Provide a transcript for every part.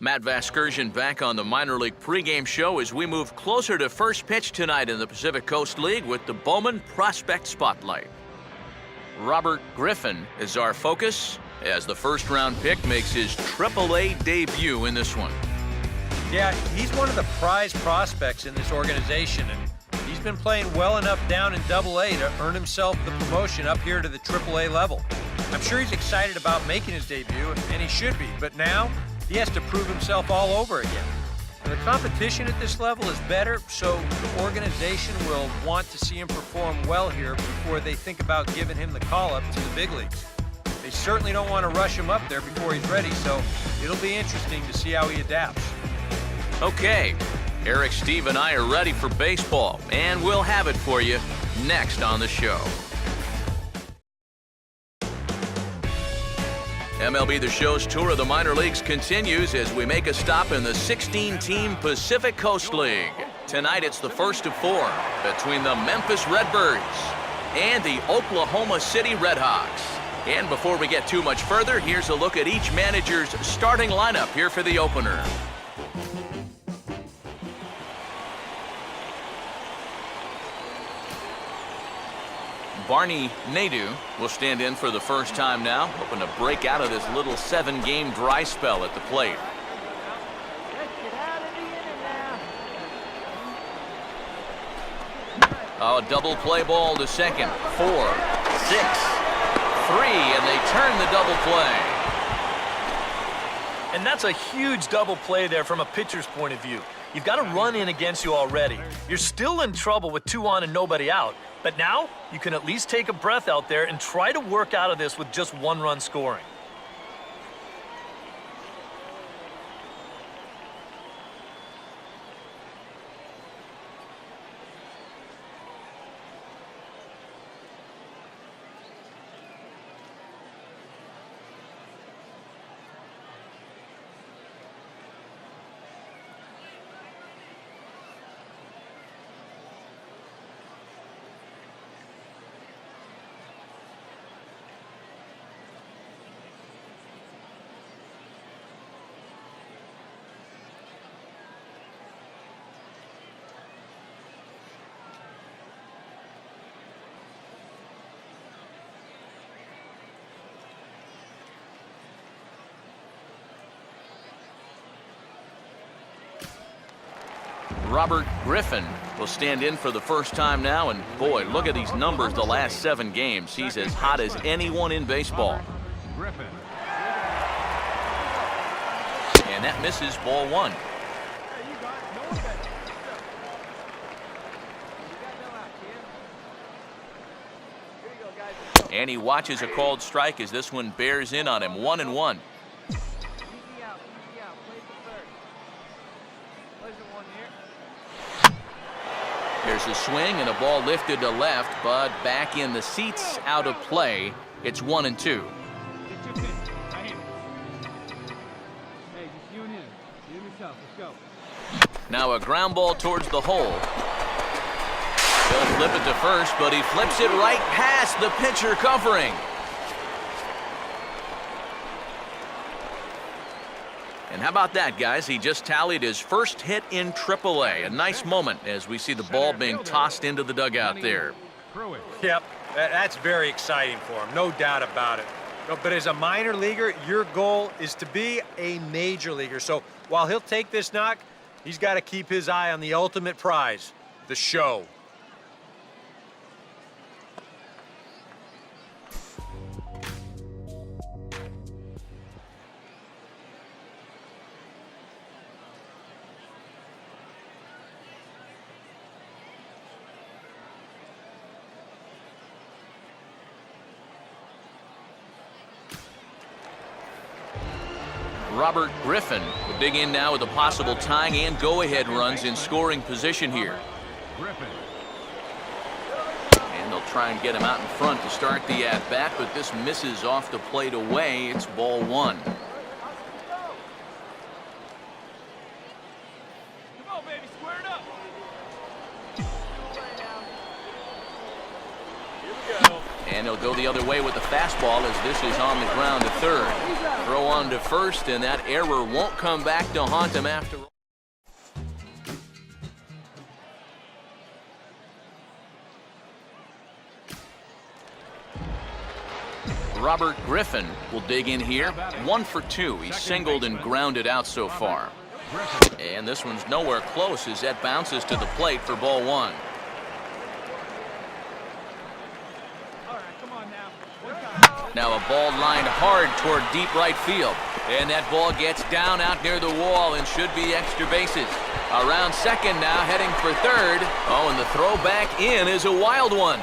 Matt Vasgersian back on the minor league pregame show as we move closer to first pitch tonight in the Pacific Coast League with the Bowman Prospect Spotlight. Robert Griffin is our focus as the first-round pick makes his AAA debut in this one. Yeah, he's one of the prize prospects in this organization, and he's been playing well enough down in AA to earn himself the promotion up here to the AAA level. I'm sure he's excited about making his debut, and he should be, but now he has to prove himself all over again. And the competition at this level is better, so the organization will want to see him perform well here before they think about giving him the call-up to the big leagues. They certainly don't want to rush him up there before he's ready, so it'll be interesting to see how he adapts. Okay, Eric, Steve, and I are ready for baseball, and we'll have it for you next on the show. MLB The Show's tour of the minor leagues continues as we make a stop in the 16-team Pacific Coast League. Tonight it's the first of four between the Memphis Redbirds and the Oklahoma City Redhawks. And before we get too much further, here's a look at each manager's starting lineup here for the opener. Barney Nadeau will stand in for the first time now, hoping to break out of this little 7-game dry spell at the plate. A double play ball to second. 4, 6, 3, and they turn the double play. And that's a huge double play there from a pitcher's point of view. You've got a run in against you already. You're still in trouble with 2 on and nobody out. But now, you can at least take a breath out there and try to work out of this with just 1 run scoring. Robert Griffin will stand in for the first time now, and boy, look at these numbers the last 7 games. He's as hot as anyone in baseball. And that misses, ball 1. And he watches a called strike as this one bears in on him. 1-1. There's a swing and a ball lifted to left, but back in the seats, out of play. It's 1-2. Now a ground ball towards the hole. He'll flip it to first, but he flips it right past the pitcher covering. And how about that, guys? He just tallied his first hit in AAA. A nice moment as we see the ball being tossed into the dugout there. Yep, that's very exciting for him, no doubt about it. But as a minor leaguer, your goal is to be a major leaguer. So while he'll take this knock, he's got to keep his eye on the ultimate prize, the show. Robert Griffin will dig in now with a possible tying and go-ahead runs in scoring position here. And they'll try and get him out in front to start the at-bat, but this misses off the plate away. It's ball 1. Come on, baby, square it up. Here we go. And he'll go the other way with the fastball as this is on the ground to third. Throw on to first, and that error won't come back to haunt him after all. Robert Griffin will dig in here. 1 for 2. He's singled and grounded out so far. And this one's nowhere close as that bounces to the plate for ball 1. Now a ball lined hard toward deep right field. And that ball gets down out near the wall and should be extra bases. Around second now, heading for third. Oh, and the throw back in is a wild one.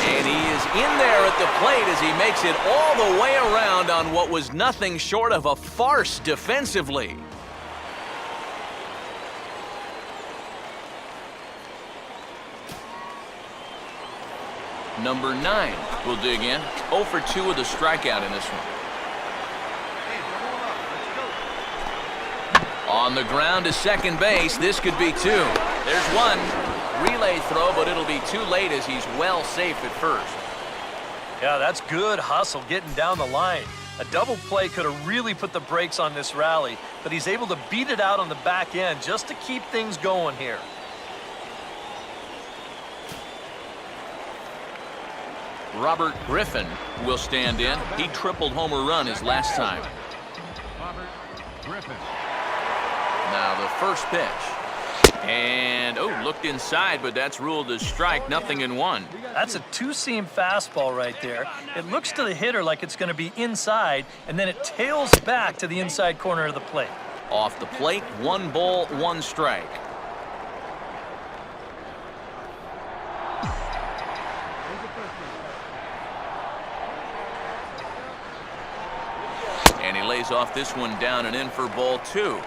And he is in there at the plate as he makes it all the way around on what was nothing short of a farce defensively. Number 9 will dig in. 0 for 2 with a strikeout in this one. On the ground to second base, this could be 2. There's 1. Relay throw, but it'll be too late as he's well safe at first. Yeah, that's good hustle getting down the line. A double play could have really put the brakes on this rally, but he's able to beat it out on the back end just to keep things going here. Robert Griffin will stand in. He tripled homer run his last time. Robert Griffin. Now the first pitch. And, looked inside, but that's ruled as strike, 0-1. That's a two-seam fastball right there. It looks to the hitter like it's going to be inside, and then it tails back to the inside corner of the plate. Off the plate, 1 ball, 1 strike. And he lays off this one down and in for ball 2.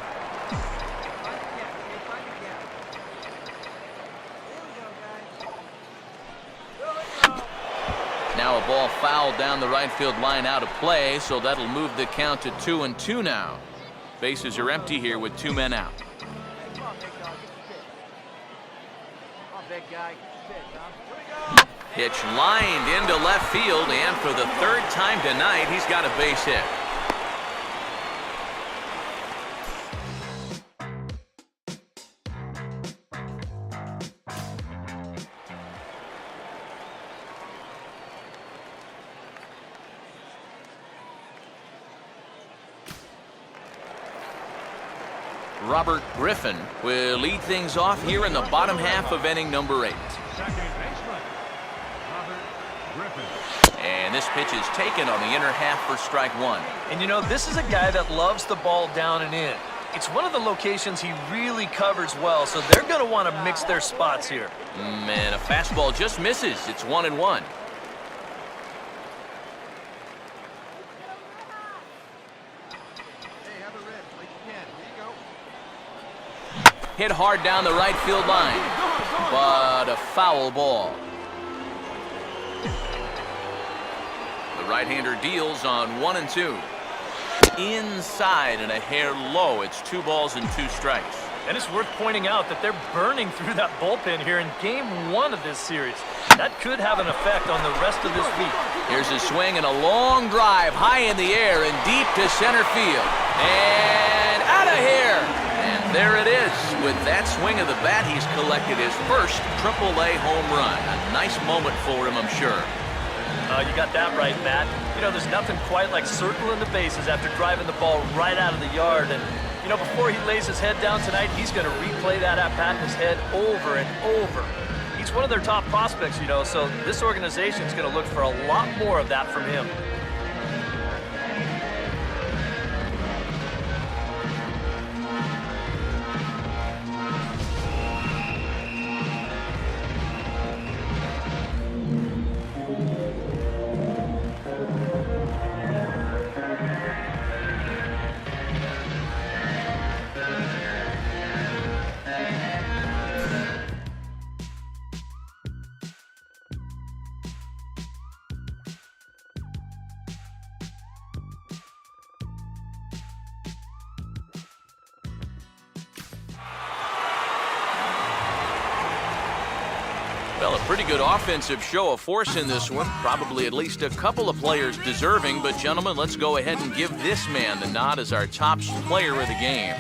Now a ball fouled down the right field line out of play, so that'll move the count to 2-2 now. Bases are empty here with 2 men out. Pitch lined into left field, and for the 3rd time tonight, he's got a base hit. Robert Griffin will lead things off here in the bottom half of inning number 8. Second baseman, Robert Griffin. And this pitch is taken on the inner half for strike 1. And you know, this is a guy that loves the ball down and in. It's one of the locations he really covers well, so they're going to want to mix their spots here. And a fastball just misses. It's 1-1. Hit hard down the right field line, but a foul ball. The right-hander deals on 1 and 2. Inside and a hair low. It's 2 balls and 2 strikes. And it's worth pointing out that they're burning through that bullpen here in game 1 of this series. That could have an effect on the rest of this week. Here's a swing and a long drive high in the air and deep to center field. And out of here. And there it is. With that swing of the bat, he's collected his first AAA home run. A nice moment for him, I'm sure. You got that right, Matt. You know, there's nothing quite like circling the bases after driving the ball right out of the yard. And, you know, before he lays his head down tonight, he's going to replay that at-bat in his head over and over. He's one of their top prospects, you know, so this organization's going to look for a lot more of that from him. Pretty good offensive show of force in this one. Probably at least a couple of players deserving. But, gentlemen, let's go ahead and give this man the nod as our top player of the game.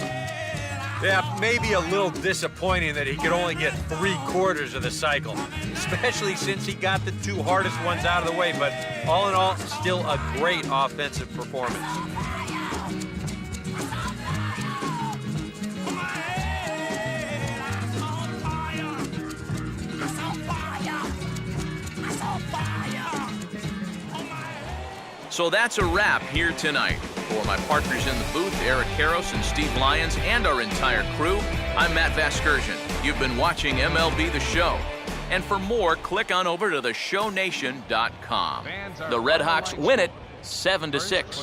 Yeah, maybe a little disappointing that he could only get 3/4 of the cycle, especially since he got the 2 hardest ones out of the way. But all in all, still a great offensive performance. So that's a wrap here tonight. For my partners in the booth, Eric Karros and Steve Lyons, and our entire crew, I'm Matt Vasgersian. You've been watching MLB The Show. And for more, click on over to theshownation.com. The Red Hawks win it 7-6.